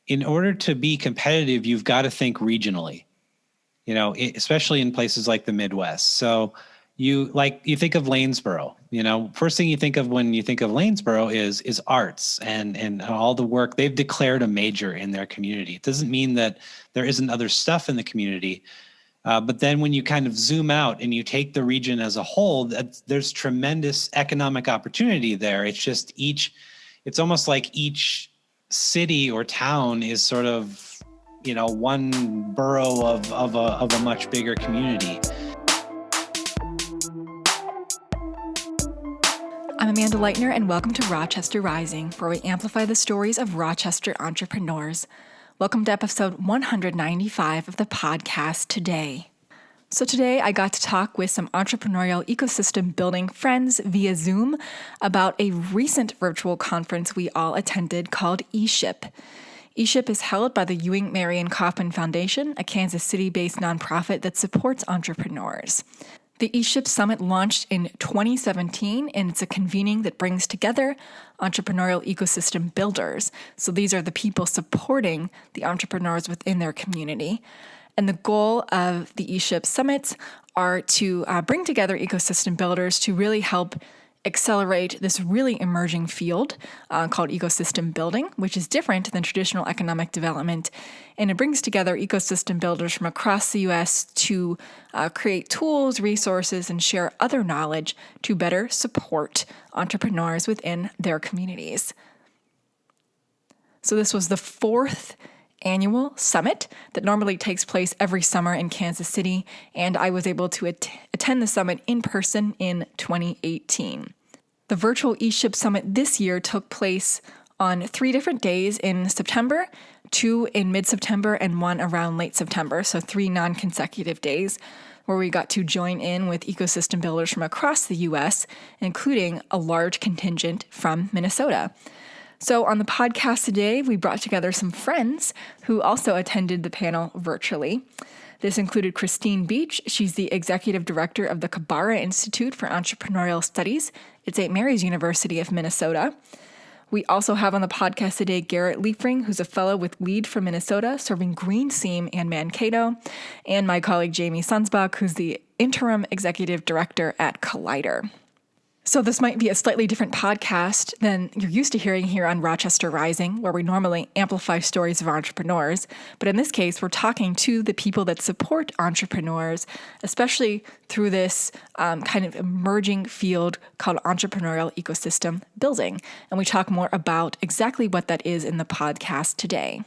in order to be competitive, you've got to think regionally, especially in places like the Midwest. So you think of Lanesboro, first thing you think of when you think of Lanesboro is arts and all the work. They've declared a major in their community. It doesn't mean that there isn't other stuff in the community. But then when you kind of zoom out and you take the region as a whole, there's tremendous economic opportunity there. It's just it's almost like each city or town is sort of, one borough of a much bigger community. I'm Amanda Leitner, and welcome to Rochester Rising, where we amplify the stories of Rochester entrepreneurs. Welcome to episode 195 of the podcast today. So today I got to talk with some entrepreneurial ecosystem building friends via Zoom about a recent virtual conference we all attended called ESHIP. ESHIP is held by the Ewing Marion Kauffman Foundation, a Kansas City-based nonprofit that supports entrepreneurs. The ESHIP Summit launched in 2017, and it's a convening that brings together entrepreneurial ecosystem builders. So these are the people supporting the entrepreneurs within their community. And the goal of the ESHIP Summits are to bring together ecosystem builders to really help accelerate this really emerging field called ecosystem building, which is different than traditional economic development. And it brings together ecosystem builders from across the U.S. to create tools, resources, and share other knowledge to better support entrepreneurs within their communities. So this was the fourth annual summit that normally takes place every summer in Kansas City, and I was able to attend the summit in person in 2018. The virtual ESHIP Summit this year took place on 3 different days in September, 2 in mid-September, and 1 around late September, so 3 non-consecutive days, where we got to join in with ecosystem builders from across the U.S., including a large contingent from Minnesota. So on the podcast today, we brought together some friends who also attended the panel virtually. This included Christine Beech. She's the Executive Director of the Kabara Institute for Entrepreneurial Studies at St. Mary's University of Minnesota. We also have on the podcast today Garret Lieffring, who's a fellow with LEAD from Minnesota, serving Greenseam and Mankato, and my colleague Jamie Sundsbak, who's the Interim Executive Director at Collider. So this might be a slightly different podcast than you're used to hearing here on Rochester Rising, where we normally amplify stories of entrepreneurs. But in this case, we're talking to the people that support entrepreneurs, especially through this kind of emerging field called entrepreneurial ecosystem building. And we talk more about exactly what that is in the podcast today.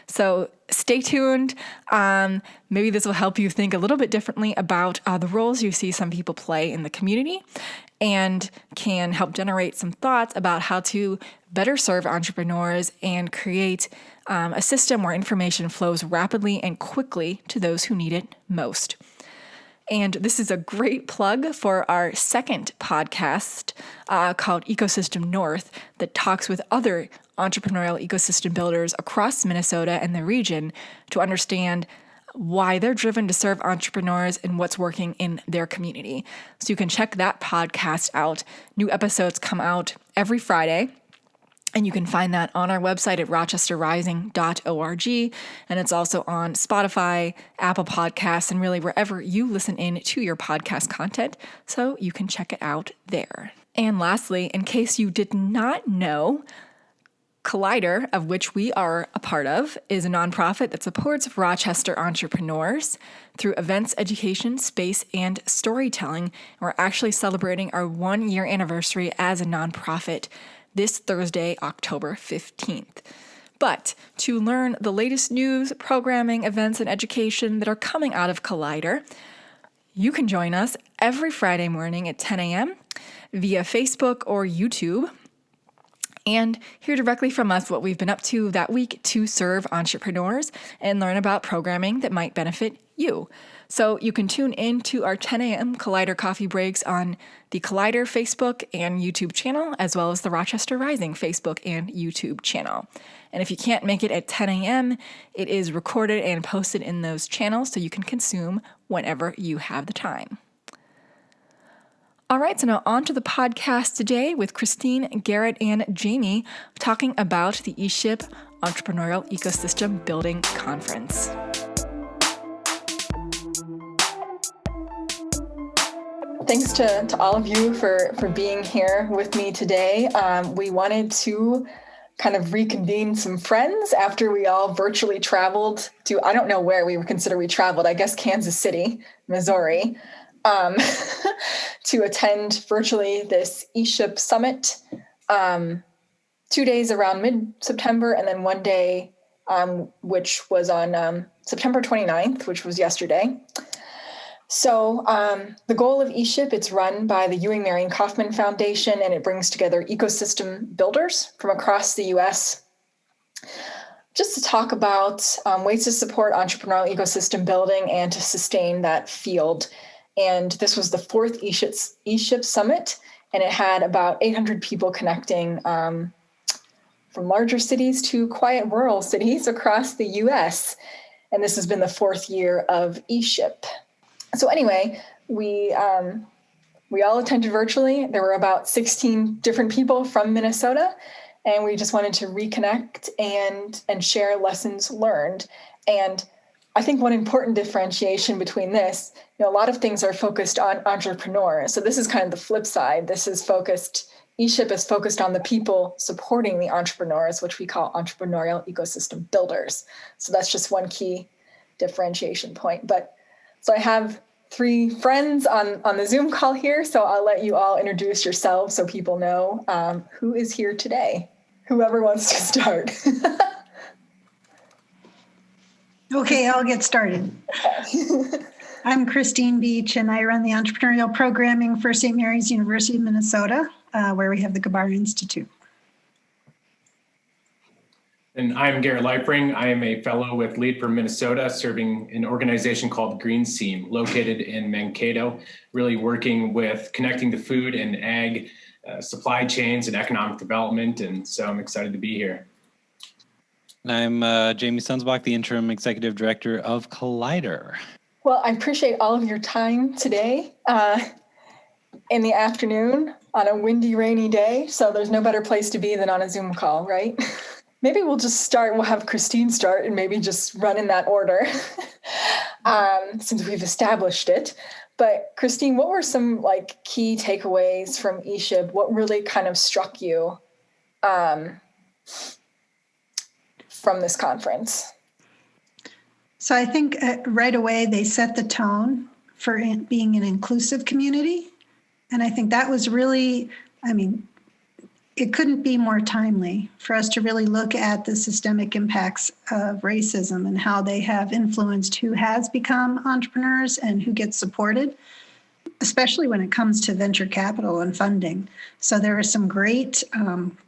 So stay tuned. Maybe this will help you think a little bit differently about the roles you see some people play in the community, and can help generate some thoughts about how to better serve entrepreneurs and create a system where information flows rapidly and quickly to those who need it most. And this is a great plug for our second podcast called Ecosystem North that talks with other entrepreneurial ecosystem builders across Minnesota and the region to understand why they're driven to serve entrepreneurs and what's working in their community. So you can check that podcast out. New episodes come out every Friday, and you can find that on our website at rochesterrising.org. And it's also on Spotify, Apple Podcasts, and really wherever you listen in to your podcast content. So you can check it out there. And lastly, in case you did not know, Collider, of which we are a part of, is a nonprofit that supports Rochester entrepreneurs through events, education, space, and storytelling. We're actually celebrating our 1-year anniversary as a nonprofit this Thursday, October 15th. But to learn the latest news, programming, events, and education that are coming out of Collider, you can join us every Friday morning at 10 a.m. via Facebook or YouTube, and hear directly from us what we've been up to that week to serve entrepreneurs and learn about programming that might benefit you. So you can tune in to our 10 a.m. Collider Coffee Breaks on the Collider Facebook and YouTube channel, as well as the Rochester Rising Facebook and YouTube channel. And if you can't make it at 10 a.m., it is recorded and posted in those channels so you can consume whenever you have the time. All right, so now on to the podcast today with Christine, Garret, and Jamie talking about the ESHIP Entrepreneurial Ecosystem Building Conference. Thanks to all of you for being here with me today. We wanted to kind of reconvene some friends after we all virtually traveled to, I don't know where we traveled, I guess Kansas City, Missouri, to attend virtually this ESHIP summit, 2 days around mid-September, and then one day, which was on September 29th, which was yesterday. So the goal of ESHIP, it's run by the Ewing Marion Kauffman Foundation, and it brings together ecosystem builders from across the U.S. just to talk about ways to support entrepreneurial ecosystem building and to sustain that field. And this was the fourth ESHIP summit, and it had about 800 people connecting from larger cities to quiet rural cities across the U.S. And this has been the fourth year of ESHIP. So anyway, we all attended virtually. There were about 16 different people from Minnesota, and we just wanted to reconnect and share lessons learned. And I think one important differentiation between this, a lot of things are focused on entrepreneurs. So this is kind of the flip side. ESHIP is focused on the people supporting the entrepreneurs, which we call entrepreneurial ecosystem builders. So that's just one key differentiation point. So I have three friends on the Zoom call here, so I'll let you all introduce yourselves so people know who is here today. Whoever wants to start. Okay, I'll get started. I'm Christine Beech, and I run the entrepreneurial programming for St. Mary's University of Minnesota, where we have the Kabara Institute. And I'm Garret Lieffring. I am a fellow with Lead for Minnesota, serving an organization called Greenseam, located in Mankato, really working with connecting the food and ag supply chains and economic development. And so I'm excited to be here. And I'm Jamie Sundsbak, the Interim Executive Director of Collider. Well, I appreciate all of your time today in the afternoon on a windy, rainy day. So there's no better place to be than on a Zoom call, right? Maybe we'll just start, we'll have Christine start and maybe just run in that order since we've established it. But Christine, what were some key takeaways from ESHIP? What really kind of struck you from this conference? So I think right away they set the tone for being an inclusive community. And I think that was really, it couldn't be more timely for us to really look at the systemic impacts of racism and how they have influenced who has become entrepreneurs and who gets supported, especially when it comes to venture capital and funding. So there are some great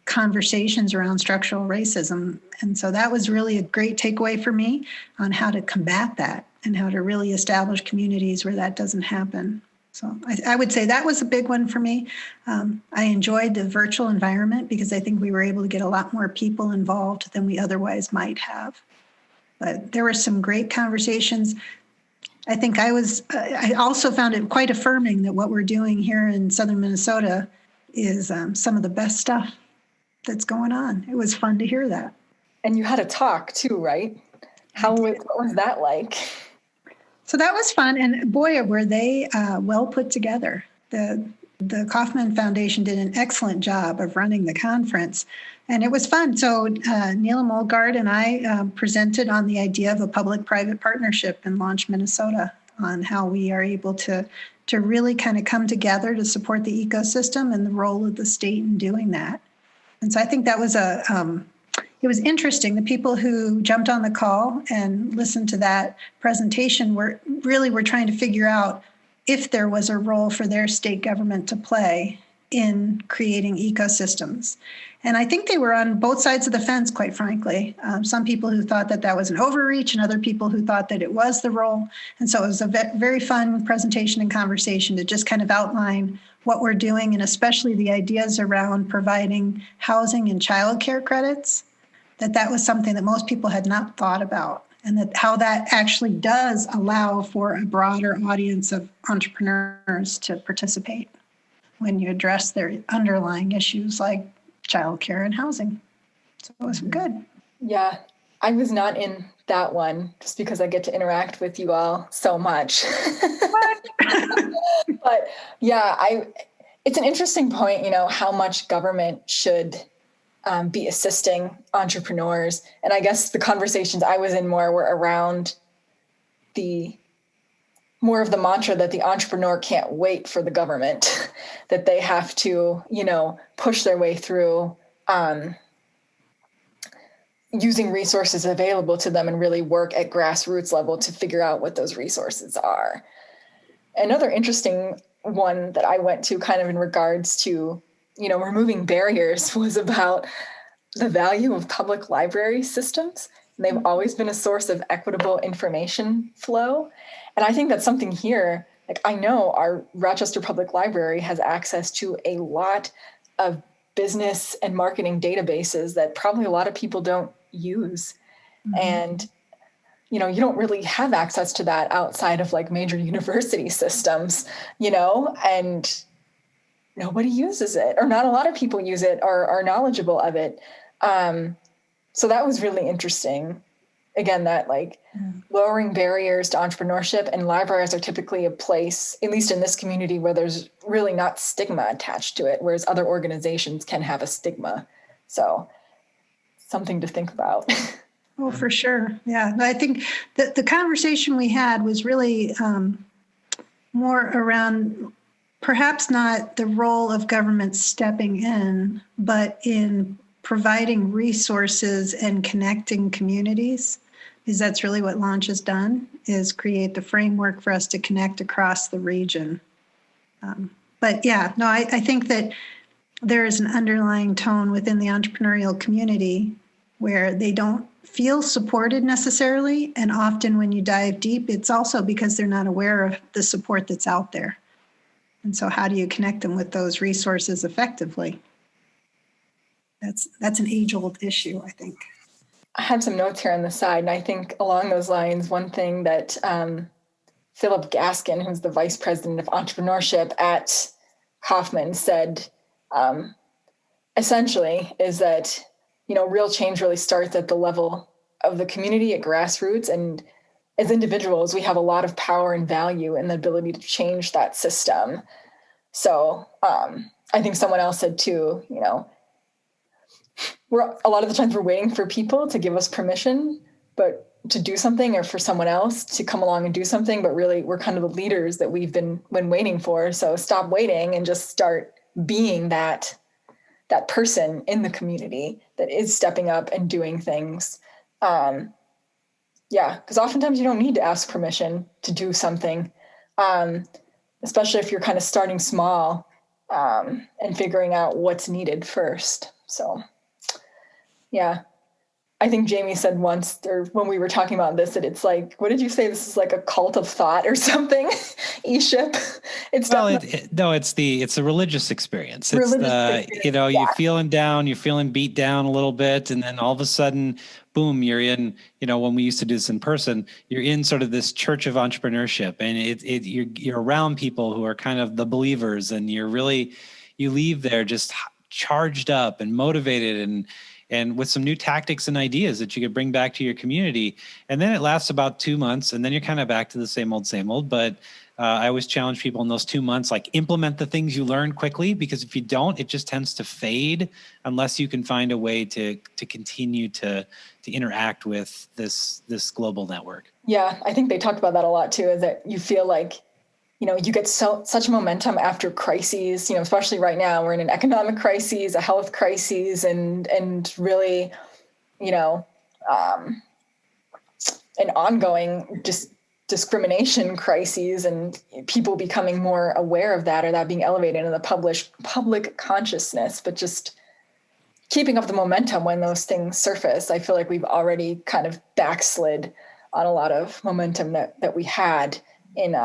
conversations around structural racism. And so that was really a great takeaway for me on how to combat that and how to really establish communities where that doesn't happen. So I would say that was a big one for me. I enjoyed the virtual environment because I think we were able to get a lot more people involved than we otherwise might have. But there were some great conversations. I think I also found it quite affirming that what we're doing here in southern Minnesota is some of the best stuff that's going on. It was fun to hear that. And you had a talk too, right? What was that like? So that was fun, and boy, were they well put together. The Kauffman Foundation did an excellent job of running the conference, and it was fun. So Neela Molgard and I presented on the idea of a public-private partnership in Launch Minnesota on how we are able to really kind of come together to support the ecosystem and the role of the state in doing that. And so I think that was it was interesting. The people who jumped on the call and listened to that presentation were trying to figure out if there was a role for their state government to play in creating ecosystems. And I think they were on both sides of the fence, quite frankly. Some people who thought that was an overreach and other people who thought that it was the role. And so it was a very fun presentation and conversation to just kind of outline what we're doing, and especially the ideas around providing housing and childcare credits. That was something that most people had not thought about, and that how that actually does allow for a broader audience of entrepreneurs to participate when you address their underlying issues like childcare and housing. So it was good. Yeah, I was not in that one just because I get to interact with you all so much. But yeah, it's an interesting point, how much government should be assisting entrepreneurs. And I guess the conversations I was in more were around more of the mantra that the entrepreneur can't wait for the government, that they have to, push their way through using resources available to them and really work at grassroots level to figure out what those resources are. Another interesting one that I went to kind of in regards to, removing barriers was about the value of public library systems. And they've always been a source of equitable information flow. And I think that's something here, like I know our Rochester Public Library has access to a lot of business and marketing databases that probably a lot of people don't use. Mm-hmm. And, you don't really have access to that outside of like major university systems, and nobody uses it, or not a lot of people use it or are knowledgeable of it. So that was really interesting. Again, that lowering barriers to entrepreneurship, and libraries are typically a place, at least in this community, where there's really not stigma attached to it, whereas other organizations can have a stigma. So something to think about. Oh, for sure. Yeah. I think that the conversation we had was really more around perhaps not the role of government stepping in, but in providing resources and connecting communities, because that's really what Launch has done, is create the framework for us to connect across the region. But yeah, no, I think that there is an underlying tone within the entrepreneurial community where they don't feel supported necessarily. And often when you dive deep, it's also because they're not aware of the support that's out there. And so how do you connect them with those resources effectively? That's an age-old issue, I think. I had some notes here on the side, and I think along those lines, one thing that Philip Gaskin, who's the Vice President of Entrepreneurship at Kauffman, said essentially is that, real change really starts at the level of the community at grassroots. And as individuals, we have a lot of power and value in the ability to change that system. So I think someone else said too, a lot of the times we're waiting for people to give us permission, but to do something, or for someone else to come along and do something, but really we're kind of the leaders that we've been waiting for. So stop waiting and just start being that person in the community that is stepping up and doing things. Because oftentimes you don't need to ask permission to do something, especially if you're kind of starting small and figuring out what's needed first. So, yeah. I think Jamie said once, or when we were talking about this, that it's like, what did you say? This is like a cult of thought or something. ESHIP. It's it's a religious experience. You're feeling down, you're feeling beat down a little bit, and then all of a sudden, boom, you're in. When we used to do this in person, you're in sort of this church of entrepreneurship, and you're around people who are kind of the believers, and you leave there just charged up and motivated and with some new tactics and ideas that you could bring back to your community. And then it lasts about 2 months, and then you're kind of back to the same old. But I always challenge people in those 2 months, implement the things you learn quickly, because if you don't, it just tends to fade unless you can find a way to continue to interact with this global network. Yeah, I think they talked about that a lot too, is that you feel like, you get such momentum after crises, especially right now we're in an economic crisis, a health crisis, and really, an ongoing discrimination crises, and people becoming more aware of that, or that being elevated in the public consciousness. But just keeping up the momentum when those things surface, I feel like we've already kind of backslid on a lot of momentum that we had in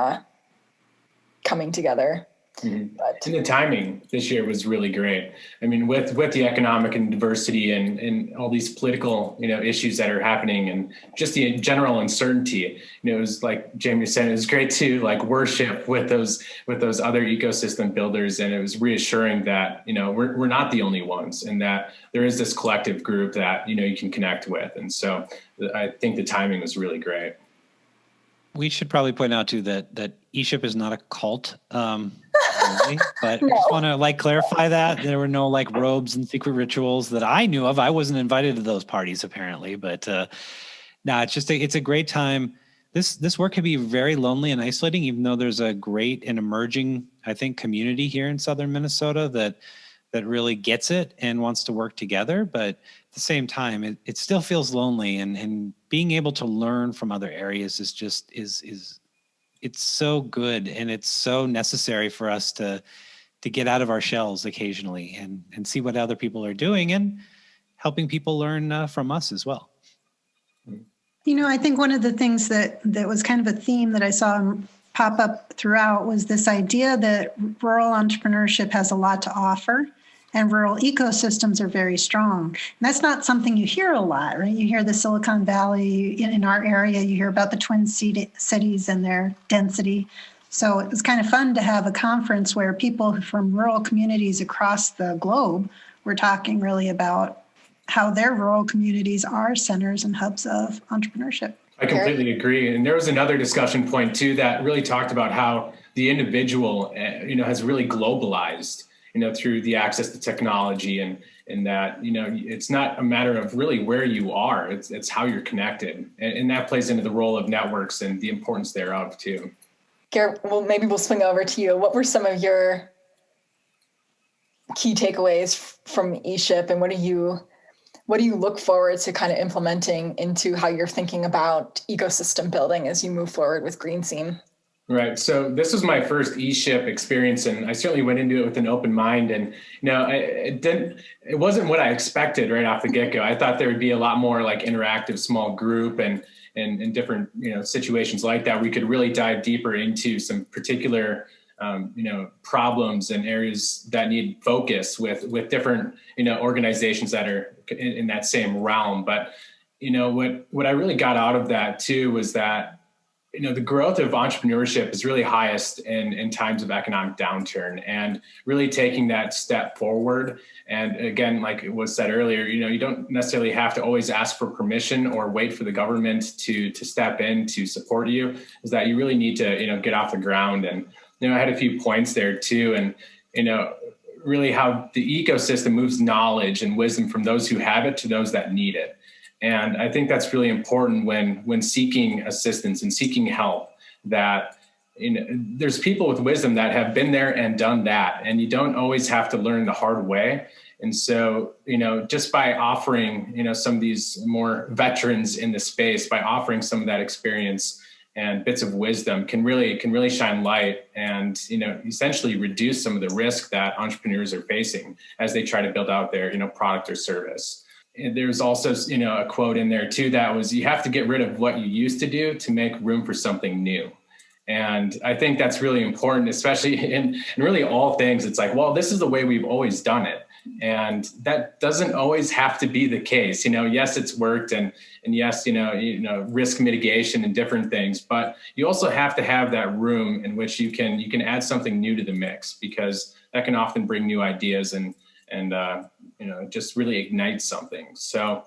coming together. And the timing this year was really great. I mean, with the economic and diversity and all these political, issues that are happening and just the general uncertainty, it was like Jamie said, it was great to like worship with those other ecosystem builders. And it was reassuring that, we're not the only ones and that there is this collective group that, you can connect with. And so I think the timing was really great. We should probably point out too that ESHIP is not a cult, really, but no. I just want to clarify that there were no robes and secret rituals that I knew of. I wasn't invited to those parties apparently, but it's just it's a great time. This work can be very lonely and isolating, even though there's a great and emerging, I think, community here in southern Minnesota that really gets it and wants to work together. But at the same time, it still feels lonely, and being able to learn from other areas is it's so good, and it's so necessary for us to get out of our shells occasionally and see what other people are doing and helping people learn from us as well. I think one of the things that was kind of a theme that I saw pop up throughout was this idea that rural entrepreneurship has a lot to offer. And rural ecosystems are very strong. And that's not something you hear a lot, right? You hear the Silicon Valley in our area, you hear about the Twin Cities and their density. So it was kind of fun to have a conference where people from rural communities across the globe were talking really about how their rural communities are centers and hubs of entrepreneurship. I completely agree. And there was another discussion point too that really talked about how the individual, has really globalized, through the access to technology and that, it's not a matter of really where you are, it's how you're connected. And that plays into the role of networks and the importance thereof too. Garret, well, maybe we'll swing over to you. What were some of your key takeaways from ESHIP, and what do you look forward to kind of implementing into how you're thinking about ecosystem building as you move forward with Greenseam? Right. So this was my first ESHIP experience, and I certainly went into it with an open mind. And it wasn't what I expected right off the get-go. I thought there would be a lot more interactive small group and different situations like that. We could really dive deeper into some particular problems and areas that need focus with different organizations that are in that same realm. But what I really got out of that too was that the growth of entrepreneurship is really highest in times of economic downturn, and really taking that step forward. And again, like it was said earlier, you don't necessarily have to always ask for permission or wait for the government to step in to support you. Is that you really need to, get off the ground. And, I had a few points there too. And, really how the ecosystem moves knowledge and wisdom from those who have it to those that need it. And I think that's really important when seeking assistance and seeking help, that there's people with wisdom that have been there and done that, and you don't always have to learn the hard way. And so, just by offering, some of these more veterans in the space, by offering some of that experience and bits of wisdom can really shine light and, essentially reduce some of the risk that entrepreneurs are facing as they try to build out their, product or service. And there's also, a quote in there too, that was, you have to get rid of what you used to do to make room for something new. And I think that's really important, especially in really all things. It's like, well, this is the way we've always done it. And that doesn't always have to be the case. Yes, it's worked, and yes, risk mitigation and different things, but you also have to have that room in which you can add something new to the mix, because that can often bring new ideas and just really ignite something. So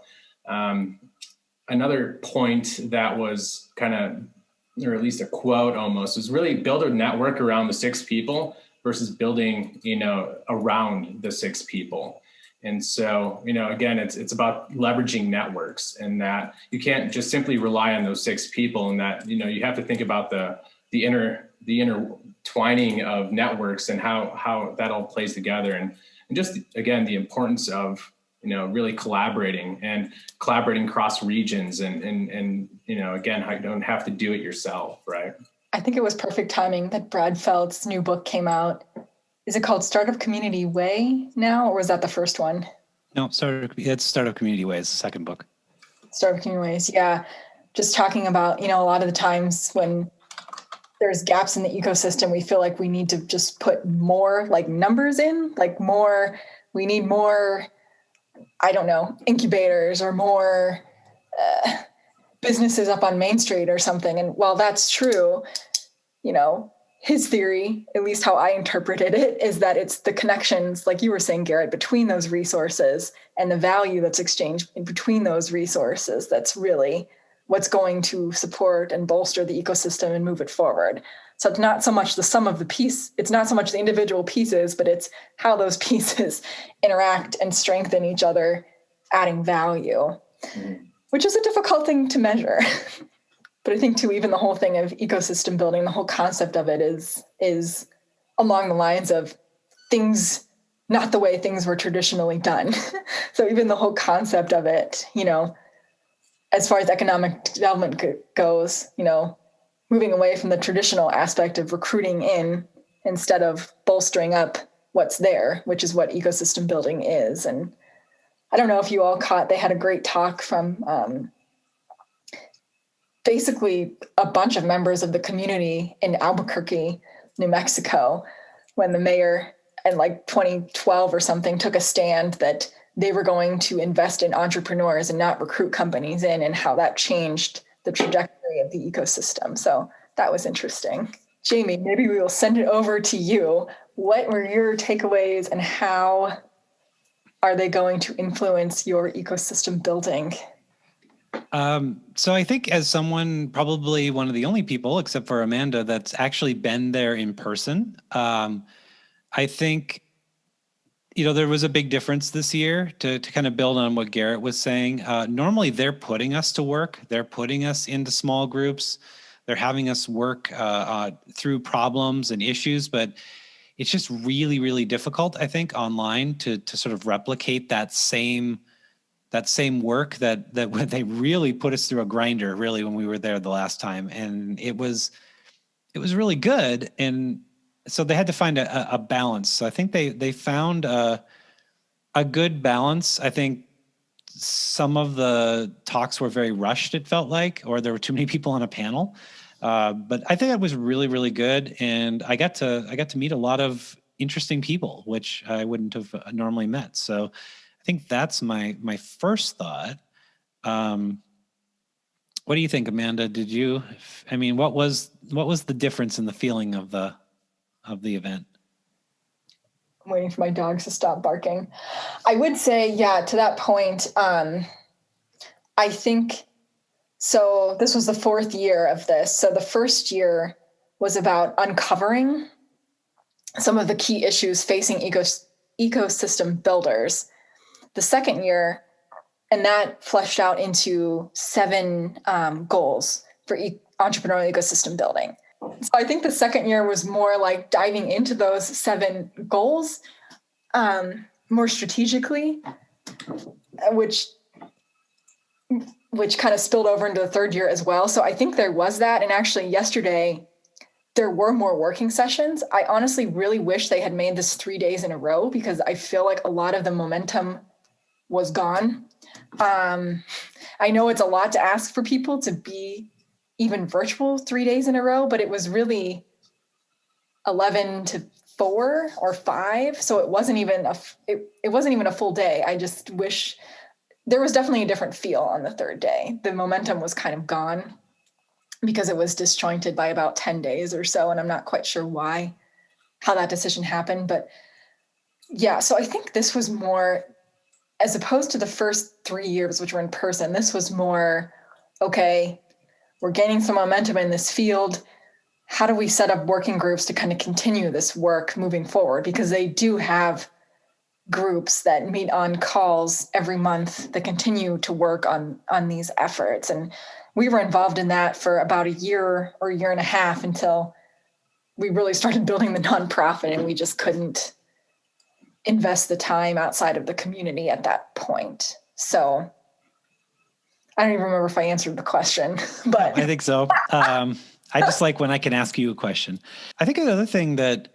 another point that was kind of, or at least a quote almost, was really build a network around the 6 people versus building, around the 6 people. And so, again, it's about leveraging networks, and that you can't just simply rely on those 6 people, and that, you have to think about the intertwining of networks and how that all plays together. And just, again, the importance of, really collaborating across regions and again, how you don't have to do it yourself, right? I think it was perfect timing that Brad Feld's new book came out. Is it called Startup Community Way now, or was that the first one? No, it's Startup Community Way. It's the second book. Startup Community Ways, yeah. Just talking about, a lot of the times when there's gaps in the ecosystem, we feel like we need to just put more like numbers in, like more, we need more, I don't know, incubators or more businesses up on Main Street or something. And while that's true, you know, his theory, at least how I interpreted it, is that it's the connections, like you were saying, Garret, between those resources and the value that's exchanged in between those resources that's really what's going to support and bolster the ecosystem and move it forward. So it's not so much the sum of the piece, it's not so much the individual pieces, but it's how those pieces interact and strengthen each other, adding value, which is a difficult thing to measure. But I think too, even the whole thing of ecosystem building, the whole concept of it is along the lines of things, not the way things were traditionally done. So even the whole concept of it, you know, as far as economic development goes, you know, moving away from the traditional aspect of recruiting in instead of bolstering up what's there, which is what ecosystem building is. And I don't know if you all caught, they had a great talk from basically a bunch of members of the community in Albuquerque, New Mexico, when the mayor in like 2012 or something took a stand that they were going to invest in entrepreneurs and not recruit companies in, and how that changed the trajectory of the ecosystem. So that was interesting. Jamie, maybe we will send it over to you. What were your takeaways and how are they going to influence your ecosystem building? So I think as someone, probably one of the only people, except for Amanda, that's actually been there in person, I think, you know, there was a big difference this year to kind of build on what Garret was saying. Normally they're putting us to work. They're putting us into small groups. They're having us work through problems and issues, but it's just really, really difficult, I think, online to sort of replicate that same work that when they really put us through a grinder, really, when we were there the last time. And it was really good. And so they had to find a balance. So I think they found a good balance. I think some of the talks were very rushed, it felt like, or there were too many people on a panel. But I think that was really, really good. And I got to meet a lot of interesting people, which I wouldn't have normally met. So I think that's my first thought. What do you think, Amanda? What was the difference in the feeling of the event? I'm waiting for my dogs to stop barking. I would say, yeah, to that point, I think, so this was the fourth year of this. So the first year was about uncovering some of the key issues facing ecosystem builders. The second year, and that fleshed out into 7 goals for entrepreneurial ecosystem building. So I think the second year was more like diving into those 7 goals more strategically, which kind of spilled over into the third year as well. So I think there was that. And actually yesterday, there were more working sessions. I honestly really wish they had made this 3 days in a row, because I feel like a lot of the momentum was gone. I know it's a lot to ask for people to be even virtual 3 days in a row, but it was really 11 to 4 or 5. So it wasn't even a full day. I just wish there was definitely a different feel on the third day. The momentum was kind of gone because it was disjointed by about 10 days or so. And I'm not quite sure how that decision happened, but yeah. So I think this was more, as opposed to the first 3 years, which were in person, this was more, okay, we're gaining some momentum in this field. How do we set up working groups to kind of continue this work moving forward? Because they do have groups that meet on calls every month that continue to work on these efforts. And we were involved in that for about a year or a year and a half until we really started building the nonprofit, and we just couldn't invest the time outside of the community at that point. So I don't even remember if I answered the question, but I think so. I just like when I can ask you a question. I think another thing that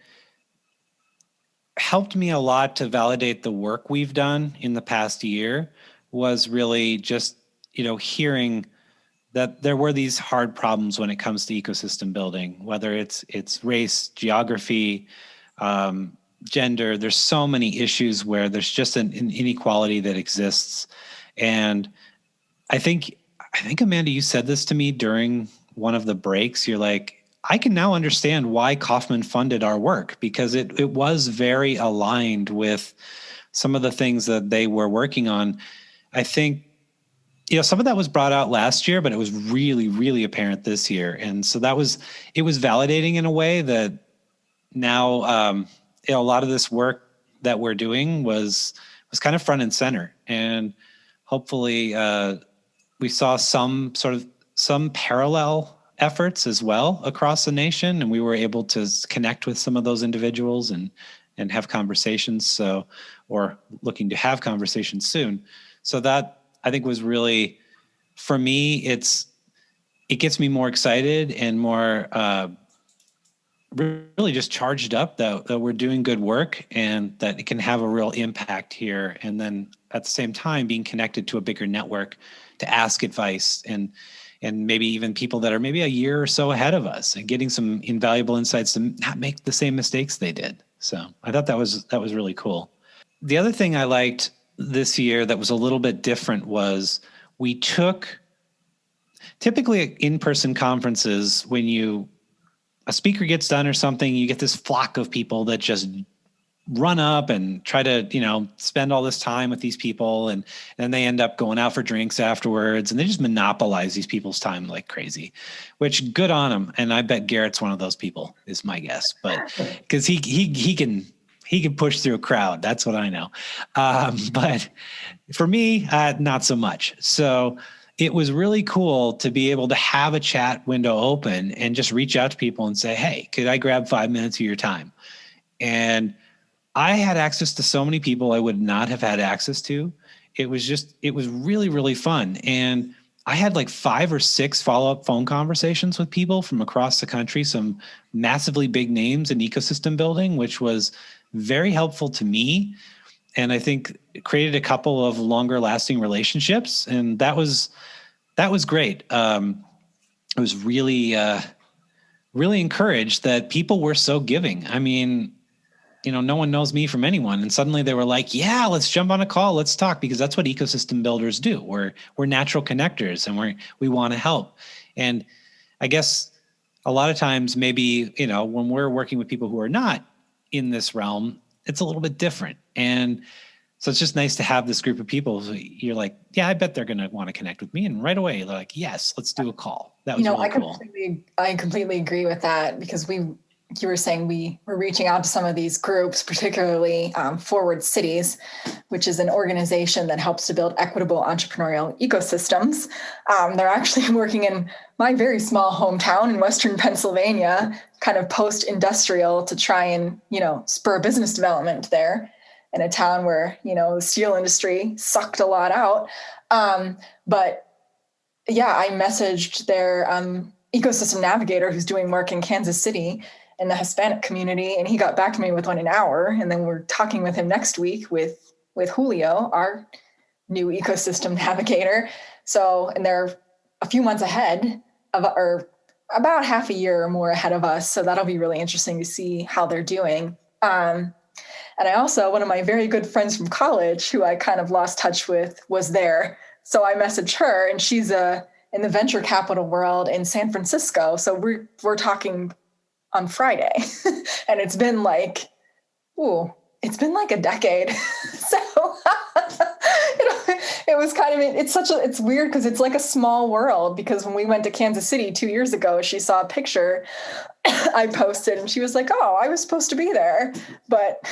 helped me a lot to validate the work we've done in the past year was really just, hearing that there were these hard problems when it comes to ecosystem building, whether it's race, geography, gender. There's so many issues where there's just an inequality that exists. And I think, Amanda, you said this to me during one of the breaks. You're like, I can now understand why Kauffman funded our work, because it was very aligned with some of the things that they were working on. I think, some of that was brought out last year, but it was really, really apparent this year. And so it was validating in a way that now, a lot of this work that we're doing was kind of front and center. And hopefully we saw some parallel efforts as well across the nation. And we were able to connect with some of those individuals and have conversations. Or looking to have conversations soon. So that, I think, was really, for me, it gets me more excited and more really just charged up that we're doing good work and that it can have a real impact here. And then at the same time, being connected to a bigger network to ask advice and maybe even people that are maybe a year or so ahead of us and getting some invaluable insights to not make the same mistakes they did. So I thought that was really cool. The other thing I liked this year that was a little bit different was we took, typically at in-person conferences, when a speaker gets done or something, you get this flock of people that just run up and try to, spend all this time with these people. And then they end up going out for drinks afterwards, and they just monopolize these people's time like crazy, which good on them. And I bet Garrett's one of those people, is my guess, but because he can push through a crowd. That's what I know. But for me, not so much. So it was really cool to be able to have a chat window open and just reach out to people and say, hey, could I grab 5 minutes of your time? And I had access to so many people I would not have had access to. It was really, really fun. And I had like 5 or 6 follow-up phone conversations with people from across the country, some massively big names in ecosystem building, which was very helpful to me. And I think it created a couple of longer lasting relationships. And that was great. I was really, really encouraged that people were so giving. I mean, no one knows me from anyone. And suddenly they were like, yeah, let's jump on a call. Let's talk, because that's what ecosystem builders do. We're natural connectors, and we want to help. And I guess a lot of times maybe, when we're working with people who are not in this realm, it's a little bit different. And so it's just nice to have this group of people who you're like, yeah, I bet they're going to want to connect with me. And right away, they're like, yes, let's do a call. That was really cool. I completely agree with that, because you were saying we were reaching out to some of these groups, particularly Forward Cities, which is an organization that helps to build equitable entrepreneurial ecosystems. They're actually working in my very small hometown in Western Pennsylvania, kind of post-industrial, to try and, spur business development there in a town where, the steel industry sucked a lot out. But yeah, I messaged their ecosystem navigator who's doing work in Kansas City in the Hispanic community, and he got back to me within an hour. And then we're talking with him next week with Julio, our new ecosystem navigator. So, and they're a few months ahead or about half a year or more ahead of us. So that'll be really interesting to see how they're doing. And I also, one of my very good friends from college who I kind of lost touch with was there. So I messaged her, and she's in the venture capital world in San Francisco. So we're talking on Friday, and it's been like a decade. So it was kind of, it's weird because it's like a small world, because when we went to Kansas City 2 years ago, she saw a picture I posted and she was like, oh, I was supposed to be there, but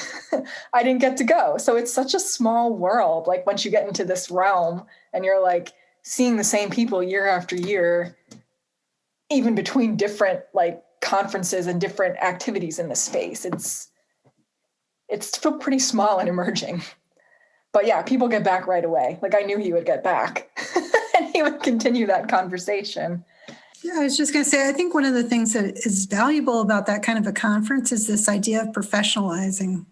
I didn't get to go. So it's such a small world. Like once you get into this realm and you're like seeing the same people year after year, even between different like conferences and different activities in the space, it's still pretty small and emerging. But yeah, people get back right away. Like I knew he would get back and he would continue that conversation. Yeah, I was just going to say, I think one of the things that is valuable about that kind of a conference is this idea of professionalizing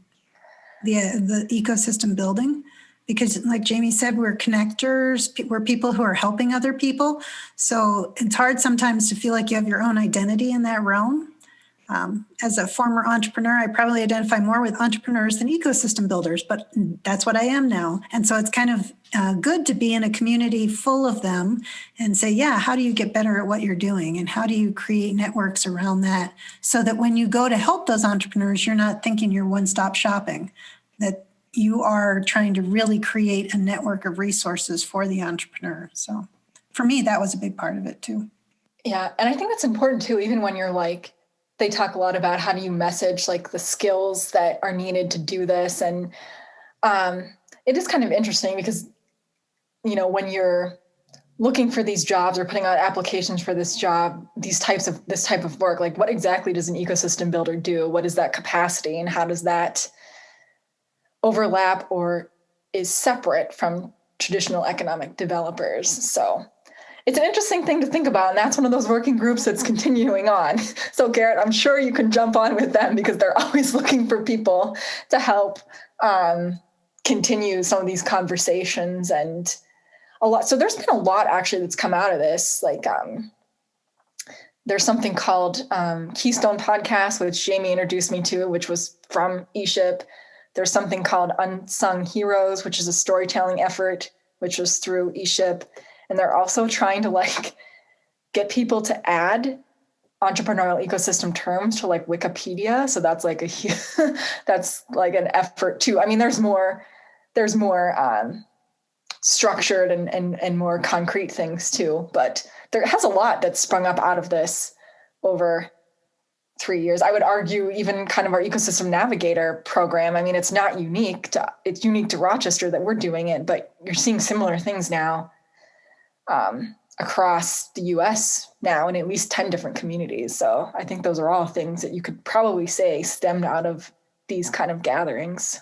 the ecosystem building. because like Jamie said, we're connectors, we're people who are helping other people. So it's hard sometimes to feel like you have your own identity in that realm. As a former entrepreneur, I probably identify more with entrepreneurs than ecosystem builders, but that's what I am now. And so it's kind of good to be in a community full of them and say, yeah, how do you get better at what you're doing? And how do you create networks around that so that when you go to help those entrepreneurs, you're not thinking you're one-stop shopping, that you are trying to really create a network of resources for the entrepreneur. So for me, that was a big part of it too. Yeah. And I think that's important too, even when you're like, they talk a lot about how do you message like the skills that are needed to do this. And it is kind of interesting because, you know, when you're looking for these jobs or putting out applications for this job, this type of work, like what exactly does an ecosystem builder do? What is that capacity and how does that overlap or is separate from traditional economic developers? So it's an interesting thing to think about, and that's one of those working groups that's continuing on. So, Garret, I'm sure you can jump on with them because they're always looking for people to help continue some of these conversations and a lot. So there's been a lot actually that's come out of this. Like there's something called Keystone Podcast, which Jamie introduced me to, which was from ESHIP. There's something called Unsung Heroes, which is a storytelling effort, which was through ESHIP. And they're also trying to like get people to add entrepreneurial ecosystem terms to like Wikipedia. So that's like that's like an effort too. I mean, there's more structured and more concrete things too, but there has a lot that's sprung up out of this over 3 years. I would argue even kind of our ecosystem navigator program. I mean, it's unique to Rochester that we're doing it, but you're seeing similar things now across the US now in at least 10 different communities. So I think those are all things that you could probably say stemmed out of these kind of gatherings.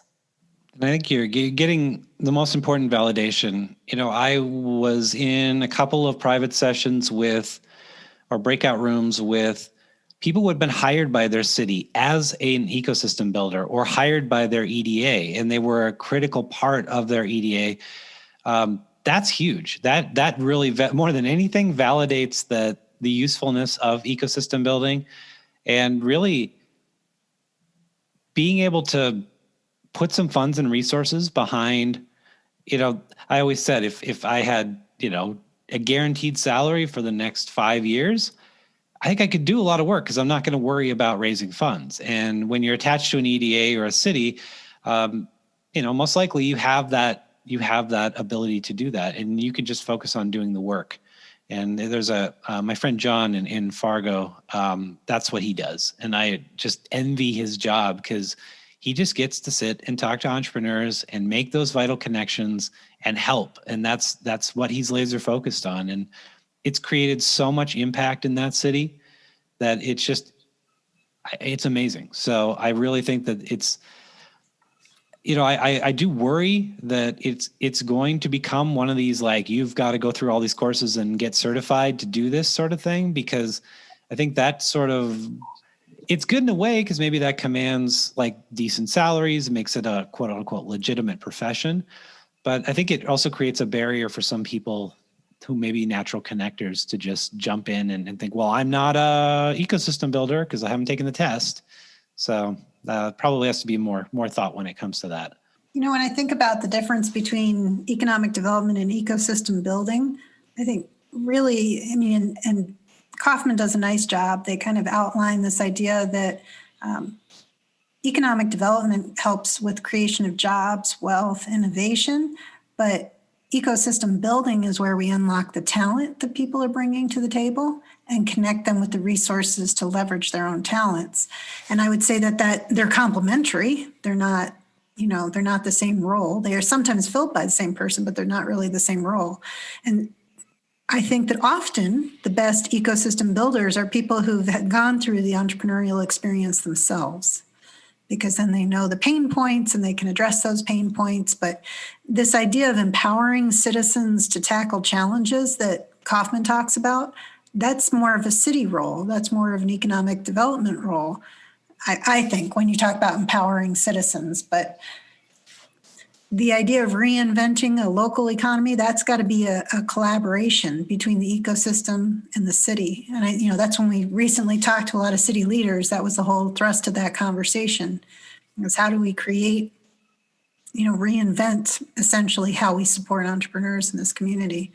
And I think you're getting the most important validation. You know, I was in a couple of private sessions or breakout rooms with people who had been hired by their city as an ecosystem builder or hired by their EDA, and they were a critical part of their EDA. That's huge. That really, more than anything, validates the usefulness of ecosystem building and really being able to put some funds and resources behind, you know, I always said if I had, you know, a guaranteed salary for the next 5 years, I think I could do a lot of work because I'm not going to worry about raising funds. And when you're attached to an EDA or a city, you know, most likely you have that ability to do that, and you can just focus on doing the work. And there's my friend John in Fargo, that's what he does. And I just envy his job because he just gets to sit and talk to entrepreneurs and make those vital connections and help. And that's what he's laser focused on. And it's created so much impact in that city that it's amazing. So I really think that it's, you know, I do worry that it's going to become one of these, like, you've got to go through all these courses and get certified to do this sort of thing, because I think that sort of, it's good in a way because maybe that commands like decent salaries, makes it a quote unquote legitimate profession. But I think it also creates a barrier for some people who may be natural connectors to just jump in and think, well, I'm not a ecosystem builder because I haven't taken the test. So probably has to be more thought when it comes to that. You know, when I think about the difference between economic development and ecosystem building, I think really, I mean, and Kauffman does a nice job. They kind of outline this idea that economic development helps with creation of jobs, wealth, innovation, but ecosystem building is where we unlock the talent that people are bringing to the table and connect them with the resources to leverage their own talents. And I would say that they're complementary. They're not, you know, they're not the same role. They are sometimes filled by the same person, but they're not really the same role. And I think that often the best ecosystem builders are people who've gone through the entrepreneurial experience themselves, because then they know the pain points and they can address those pain points. But this idea of empowering citizens to tackle challenges that Kauffman talks about, that's more of a city role. That's more of an economic development role, I think, when you talk about empowering citizens. But the idea of reinventing a local economy, that's got to be a collaboration between the ecosystem and the city. And that's when we recently talked to a lot of city leaders. That was the whole thrust of that conversation, is how do we create, reinvent essentially how we support entrepreneurs in this community.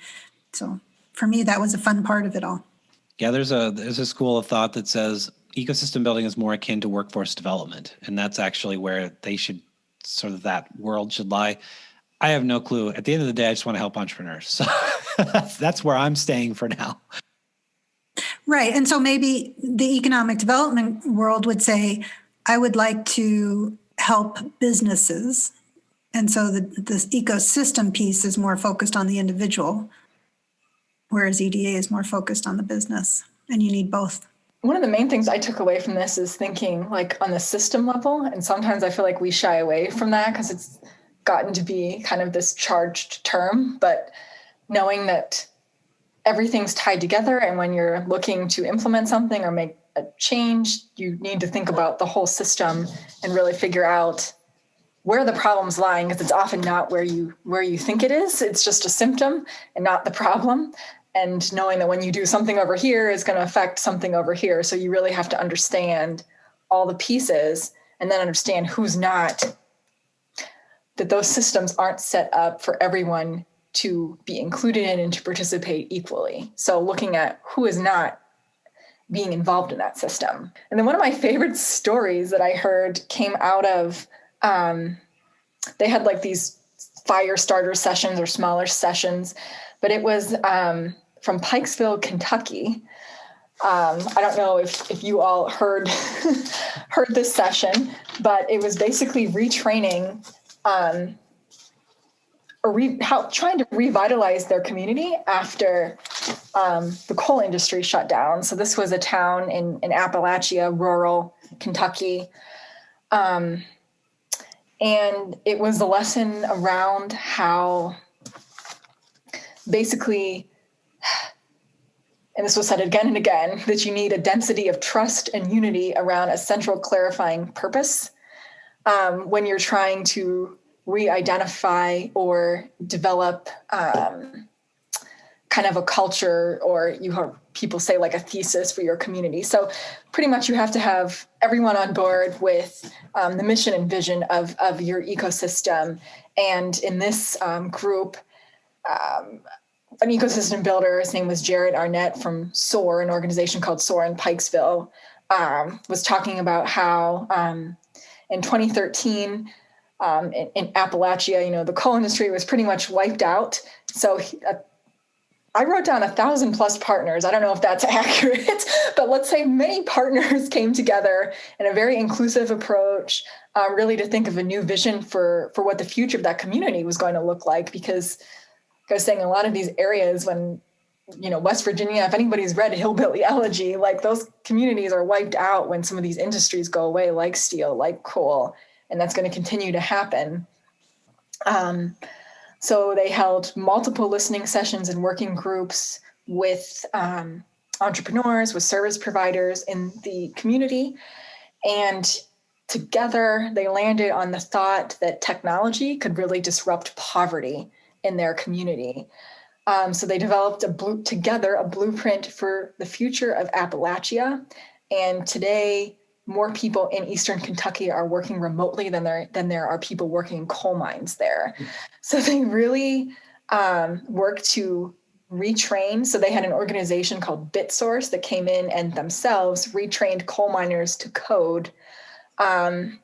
So for me, that was a fun part of it all. Yeah, there's a school of thought that says ecosystem building is more akin to workforce development. And that's actually where they should, sort of that world should lie. I have no clue. At the end of the day, I just want to help entrepreneurs. So that's where I'm staying for now. Right. And so maybe the economic development world would say, I would like to help businesses. And so this ecosystem piece is more focused on the individual, whereas EDA is more focused on the business. And you need both. One of the main things I took away from this is thinking like on the system level. And sometimes I feel like we shy away from that because it's gotten to be kind of this charged term, but knowing that everything's tied together. And when you're looking to implement something or make a change, you need to think about the whole system and really figure out where the problem's lying, because it's often not where you think it is. It's just a symptom and not the problem. And knowing that when you do something over here, it's going to affect something over here. So you really have to understand all the pieces and then understand who's not, that those systems aren't set up for everyone to be included in and to participate equally. So looking at who is not being involved in that system. And then one of my favorite stories that I heard came out of, they had like these fire starter sessions or smaller sessions, but it was from Pikeville, Kentucky. I don't know if you all heard this session, but it was basically retraining trying to revitalize their community after the coal industry shut down. So this was a town in Appalachia, rural Kentucky. And it was a lesson around how basically, and this was said again and again, that you need a density of trust and unity around a central clarifying purpose when you're trying to re-identify or develop kind of a culture, or you heard people say like a thesis for your community. So pretty much you have to have everyone on board with the mission and vision of your ecosystem. And in this group, an ecosystem builder, his name was Garret Arnett from SOAR, an organization called SOAR in Pikeville, was talking about how in 2013, in Appalachia, the coal industry was pretty much wiped out. So I wrote down 1,000+ partners. I don't know if that's accurate, but let's say many partners came together in a very inclusive approach, really to think of a new vision for what the future of that community was going to look like. Because like I was saying, a lot of these areas, when, West Virginia, if anybody's read Hillbilly Elegy, like those communities are wiped out when some of these industries go away, like steel, like coal, and that's going to continue to happen. So they held multiple listening sessions and working groups with entrepreneurs, with service providers in the community. And together they landed on the thought that technology could really disrupt poverty in their community. So they developed together a blueprint for the future of Appalachia. And today, more people in Eastern Kentucky are working remotely than there are people working in coal mines there. So they really worked to retrain. So they had an organization called BitSource that came in and themselves retrained coal miners to code, and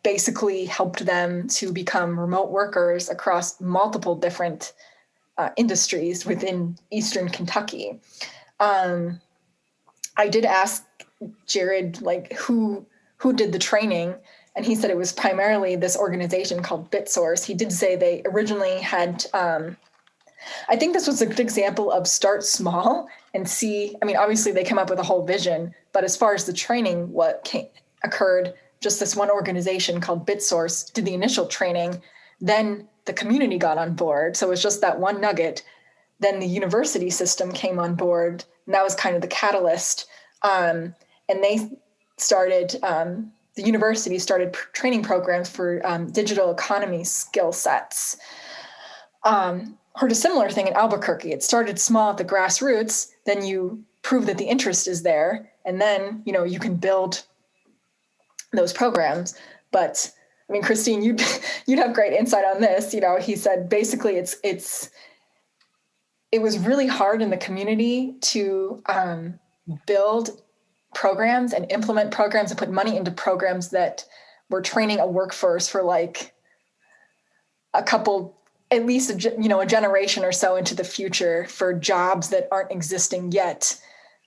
basically helped them to become remote workers across multiple different industries within Eastern Kentucky. I did ask Jared, who did the training, and he said it was primarily this organization called BitSource. He did say they originally had, I think this was a good example of start small and see, obviously they come up with a whole vision, but as far as the training, occurred, just this one organization called BitSource did the initial training, then the community got on board. So it was just that one nugget. Then the university system came on board, and that was kind of the catalyst. And they started the university started training programs for digital economy skill sets. Heard a similar thing in Albuquerque. It started small at the grassroots, then you prove that the interest is there, and then, you can build those programs. But I mean, Christine, you'd have great insight on this. He said basically it was really hard in the community to build programs and implement programs and put money into programs that were training a workforce for like a couple, at least a generation or so into the future for jobs that aren't existing yet.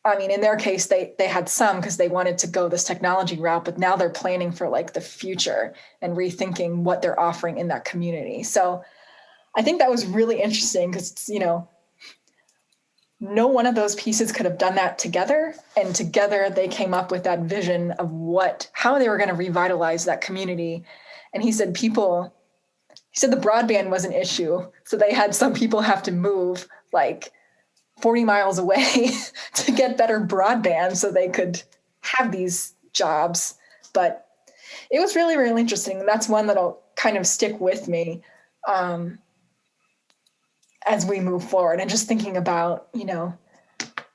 I mean, in their case, they had some because they wanted to go this technology route, but now they're planning for like the future and rethinking what they're offering in that community. So I think that was really interesting because, no one of those pieces could have done that together. And together they came up with that vision of how they were going to revitalize that community. And he said the broadband was an issue. So they had some people have to move like 40 miles away to get better broadband so they could have these jobs. But it was really, really interesting. That's one that'll kind of stick with me as we move forward, and just thinking about,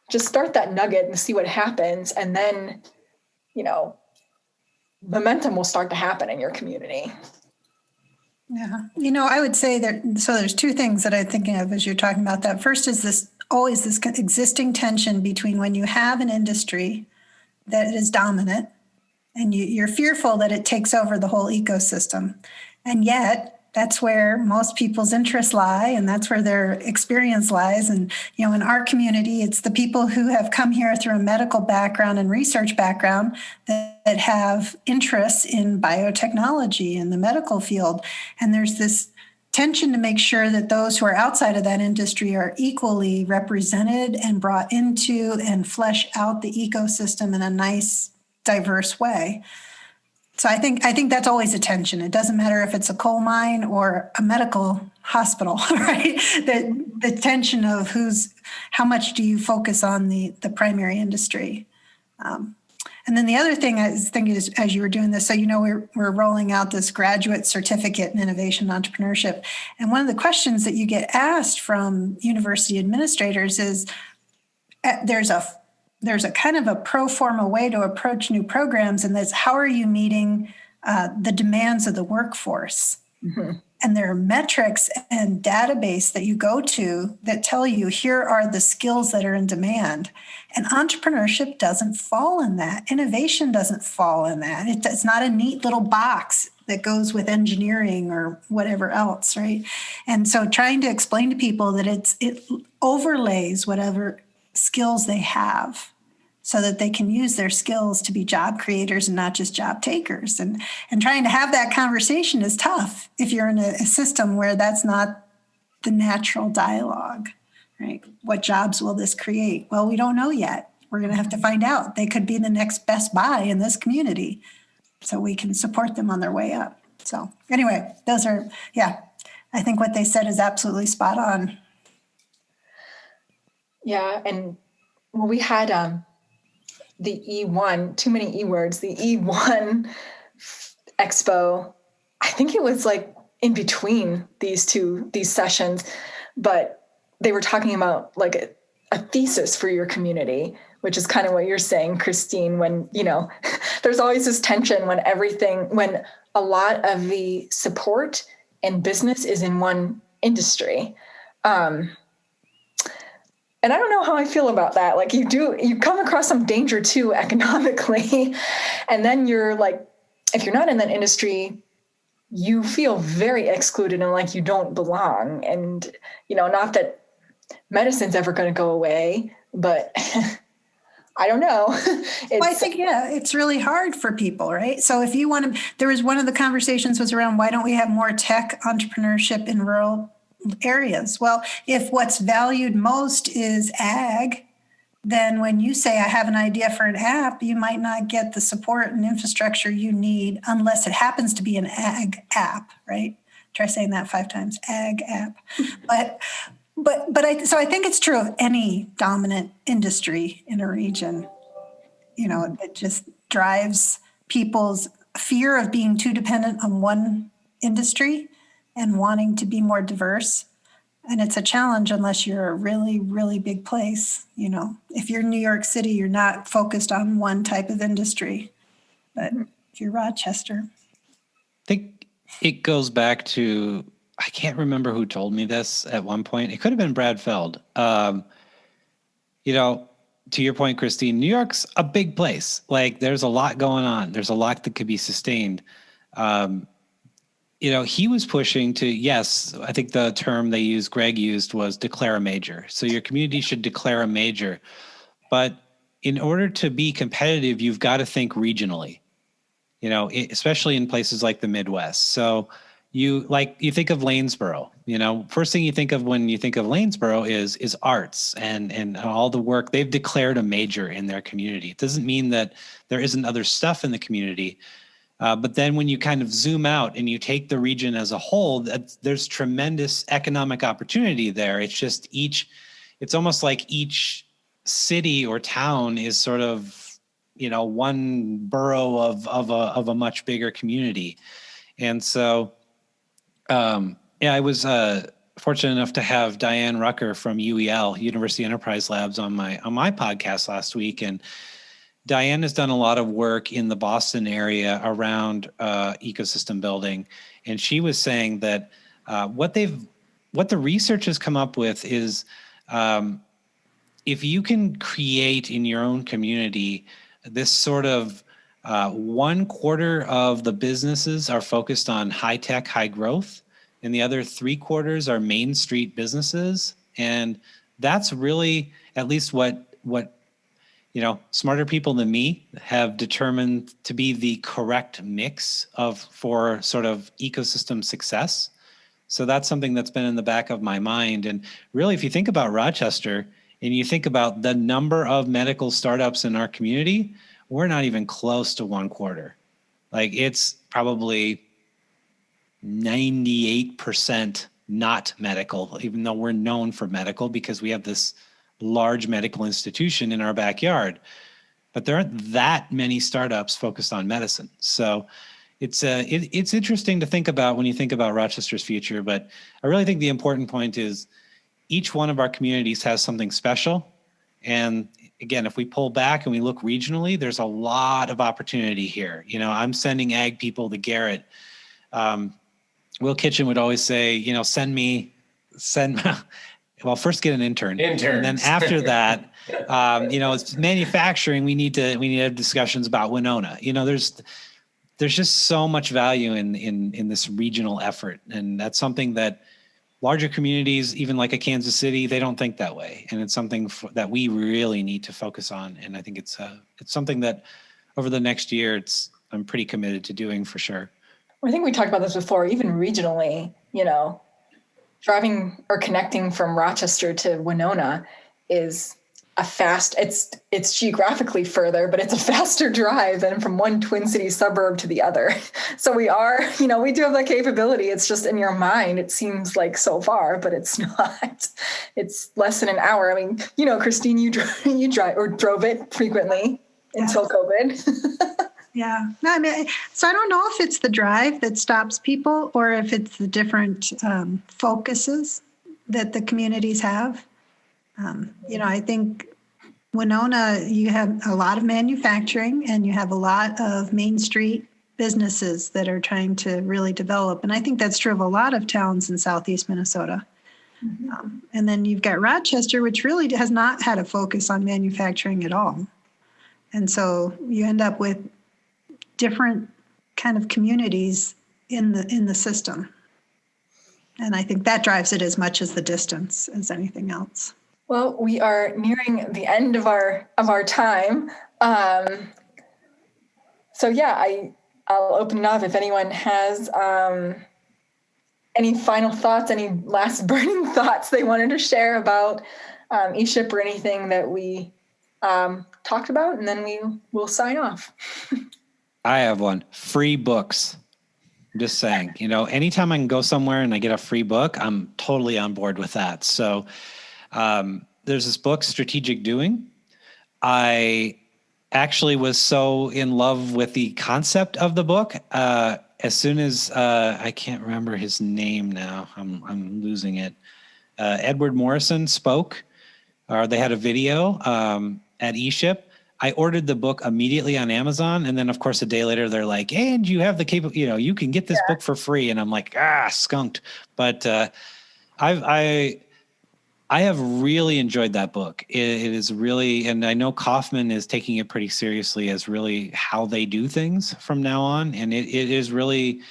just start that nugget and see what happens. And then, momentum will start to happen in your community. Yeah. I would say so there's two things that I'm thinking of as you're talking about that. First is always this existing tension between when you have an industry that is dominant and you're fearful that it takes over the whole ecosystem. And yet that's where most people's interests lie, and that's where their experience lies. And, in our community, it's the people who have come here through a medical background and research background that have interests in biotechnology in the medical field. And there's this tension to make sure that those who are outside of that industry are equally represented and brought into and flesh out the ecosystem in a nice, diverse way. So I think that's always a tension. It doesn't matter if it's a coal mine or a medical hospital, right? The tension of how much do you focus on the primary industry? And then the other thing I was thinking is, as you were doing this, so we're rolling out this graduate certificate in innovation and entrepreneurship. And one of the questions that you get asked from university administrators is, there's a kind of a pro forma way to approach new programs, and that's how are you meeting the demands of the workforce? Mm-hmm. And there are metrics and database that you go to that tell you here are the skills that are in demand. And entrepreneurship doesn't fall in that. Innovation doesn't fall in that. It's not a neat little box that goes with engineering or whatever else, right? And so trying to explain to people that it overlays whatever skills they have, so that they can use their skills to be job creators and not just job takers. And trying to have that conversation is tough if you're in a system where that's not the natural dialogue, right? What jobs will this create? Well, we don't know yet. We're going to have to find out. They could be the next Best Buy in this community, so we can support them on their way up. So anyway, I think what they said is absolutely spot on. Yeah, and we had the E1, too many E words, the E1 Expo. I think it was like in between these sessions, but they were talking about like a thesis for your community, which is kind of what you're saying, Christine, when, there's always this tension when a lot of the support and business is in one industry. And I don't know how I feel about that. Like you come across some danger too economically. And then you're like, if you're not in that industry, you feel very excluded and like you don't belong. And, not that medicine's ever going to go away, but I don't know. I think, it's really hard for people, right? So if you want to, there was one of the conversations was around, why don't we have more tech entrepreneurship in rural areas? Well, if what's valued most is ag, then when you say I have an idea for an app, you might not get the support and infrastructure you need unless it happens to be an ag app, right? Try saying that 5 times, ag app. But I think it's true of any dominant industry in a region. It just drives people's fear of being too dependent on one industry and wanting to be more diverse. And it's a challenge unless you're a really, really big place. If you're in New York City, you're not focused on one type of industry. But if you're Rochester. I think it goes back to, I can't remember who told me this at one point. It could have been Brad Feld. To your point, Christine, New York's a big place. Like, there's a lot going on. There's a lot that could be sustained. He was pushing to, yes, I think the term Greg used was declare a major. So your community should declare a major. But in order to be competitive, you've got to think regionally, especially in places like the Midwest. So you think of Lanesboro, first thing you think of when you think of Lanesboro is arts and all the work. They've declared a major in their community. It doesn't mean that there isn't other stuff in the community. But then when you kind of zoom out and you take the region as a whole, there's tremendous economic opportunity there. It's just it's almost like each city or town is sort of, one borough of a much bigger community. And so, I was fortunate enough to have Diane Rucker from UEL, University Enterprise Labs, on my podcast last week. And Diane has done a lot of work in the Boston area around ecosystem building. And she was saying that what the research has come up with is if you can create in your own community this sort of 1/4 of the businesses are focused on high tech, high growth, and the other 3/4 are Main Street businesses. And that's really at least what smarter people than me have determined to be the correct mix for sort of ecosystem success. So that's something that's been in the back of my mind. And really, if you think about Rochester and you think about the number of medical startups in our community, we're not even close to 1/4. Like, it's probably 98% not medical, even though we're known for medical because we have this large medical institution in our backyard. But there aren't that many startups focused on medicine. So it's interesting to think about when you think about Rochester's future. But I really think the important point is each one of our communities has something special. And again, if we pull back and we look regionally, there's a lot of opportunity here. I'm sending ag people to Garret. Will Kitchen would always say, well, first get an intern. Interns. And then after that, it's manufacturing. We need to have discussions about Winona. There's just so much value in this regional effort. And that's something that larger communities, even like a Kansas City, they don't think that way. And it's something that we really need to focus on. And I think it's something that over the next year, I'm pretty committed to doing for sure. Well, I think we talked about this before, even regionally, driving or connecting from Rochester to Winona is it's geographically further, but it's a faster drive than from one Twin Cities suburb to the other. So we do have that capability. It's just in your mind, it seems like so far, but it's not. It's less than an hour. I mean, Christine, you drive or drove it frequently until COVID. Yeah. No, so I don't know if it's the drive that stops people or if it's the different focuses that the communities have. I think Winona, you have a lot of manufacturing and you have a lot of Main Street businesses that are trying to really develop. And I think that's true of a lot of towns in Southeast Minnesota. Mm-hmm. And then you've got Rochester, which really has not had a focus on manufacturing at all. And so you end up with different kind of communities in the system. And I think that drives it as much as the distance as anything else. Well, we are nearing the end of our time. So yeah, I'll open it up if anyone has any final thoughts, any last burning thoughts they wanted to share about ESHIP or anything that we talked about, and then we will sign off. I have one. Free books. I'm just saying, anytime I can go somewhere and I get a free book, I'm totally on board with that. So there's this book, Strategic Doing. I actually was so in love with the concept of the book. As soon as I can't remember his name now, I'm losing it. Edward Morrison spoke, or they had a video at ESHIP. I ordered the book immediately on Amazon, and then of course a day later they're like, "And you have the you can get this book for free." And I'm like, skunked. But I have really enjoyed that book. It is really, and I know Kauffman is taking it pretty seriously as really how they do things from now on. And it is really,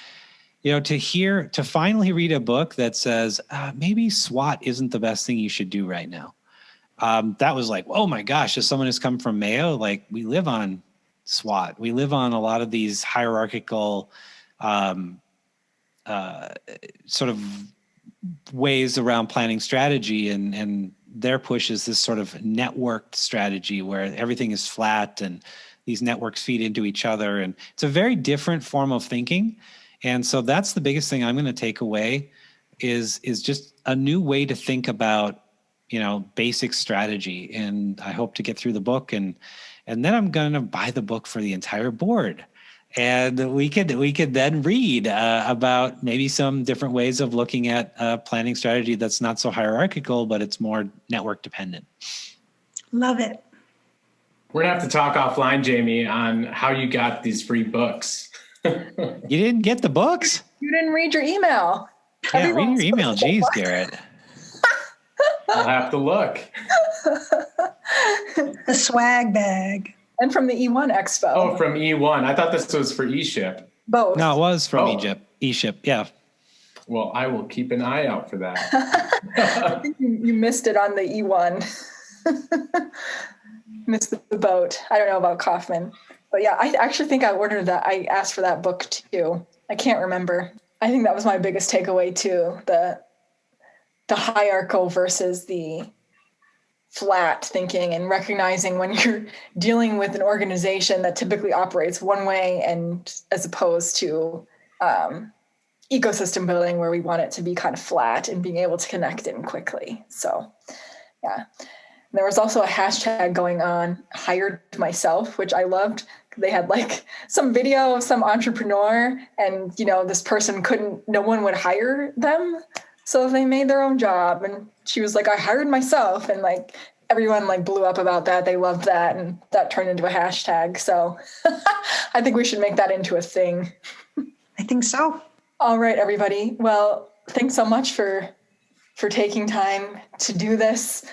to finally read a book that says maybe SWOT isn't the best thing you should do right now. That was like, oh my gosh, as someone who's come from Mayo, like we live on SWOT. We live on a lot of these hierarchical sort of ways around planning strategy, and their push is this sort of networked strategy where everything is flat and these networks feed into each other. And it's a very different form of thinking. And so that's the biggest thing I'm going to take away is just a new way to think about basic strategy. And I hope to get through the book, and then I'm going to buy the book for the entire board. And we could then read about maybe some different ways of looking at planning strategy that's not so hierarchical, but it's more network dependent. Love it. We're going to have to talk offline, Jamie, on how you got these free books. You didn't get the books? You didn't read your email. Yeah, read your email. Geez, Garret. I'll have to look. The swag bag. And from the E1 Expo. Oh, from E1. I thought this was for ESHIP. Both. No, it was from ESHIP. Yeah. Well, I will keep an eye out for that. I think you missed it on the E1. Missed the boat. I don't know about Kauffman. But yeah, I actually think I ordered that. I asked for that book too. I can't remember. I think that was my biggest takeaway too. The hierarchical versus the flat thinking, and recognizing when you're dealing with an organization that typically operates one way, and as opposed to ecosystem building where we want it to be kind of flat and being able to connect in quickly. So yeah. There was also a hashtag going on, hired myself, which I loved. They had like some video of some entrepreneur, and this person no one would hire them. So they made their own job, and she was like, I hired myself. And like everyone like blew up about that. They loved that. And that turned into a hashtag. So I think we should make that into a thing. I think so. All right, everybody. Well, thanks so much for taking time to do this.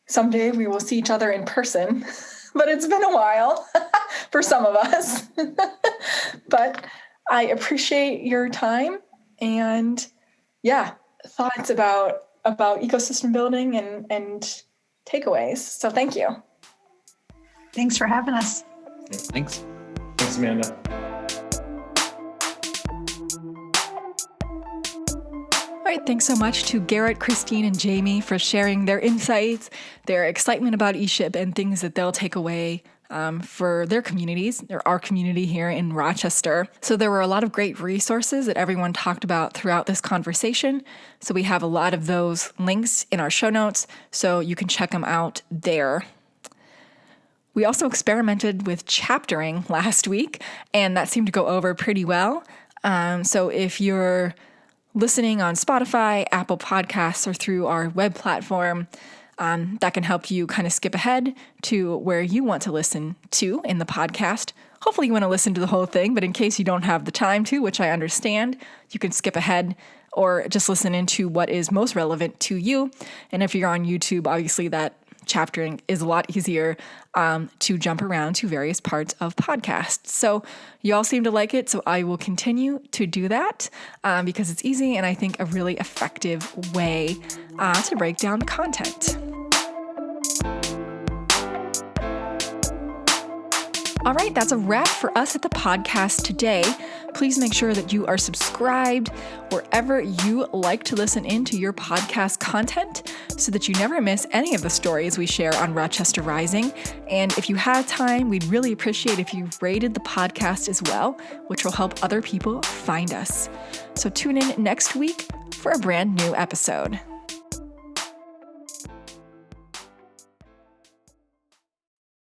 Someday we will see each other in person, but it's been a while for some of us. But I appreciate your time and thoughts about ecosystem building and takeaways. So thank you. Thanks for having us. Thanks. Thanks, Amanda. All right, thanks so much to Garret, Christine, and Jamie for sharing their insights, their excitement about ESHIP, and things that they'll take away for their communities, or our community here in Rochester. So there were a lot of great resources that everyone talked about throughout this conversation. So we have a lot of those links in our show notes, so you can check them out there. We also experimented with chaptering last week, and that seemed to go over pretty well. So if you're listening on Spotify, Apple Podcasts, or through our web platform, that can help you kind of skip ahead to where you want to listen to in the podcast. Hopefully you want to listen to the whole thing, but in case you don't have the time to, which I understand, you can skip ahead or just listen into what is most relevant to you. And if you're on YouTube, obviously that chaptering is a lot easier to jump around to various parts of podcasts. So you all seem to like it, so I will continue to do that because it's easy and I think a really effective way to break down the content. All right, that's a wrap for us at the podcast today. Please make sure that you are subscribed wherever you like to listen into your podcast content so that you never miss any of the stories we share on Rochester Rising. And if you have time, we'd really appreciate if you rated the podcast as well, which will help other people find us. So tune in next week for a brand new episode.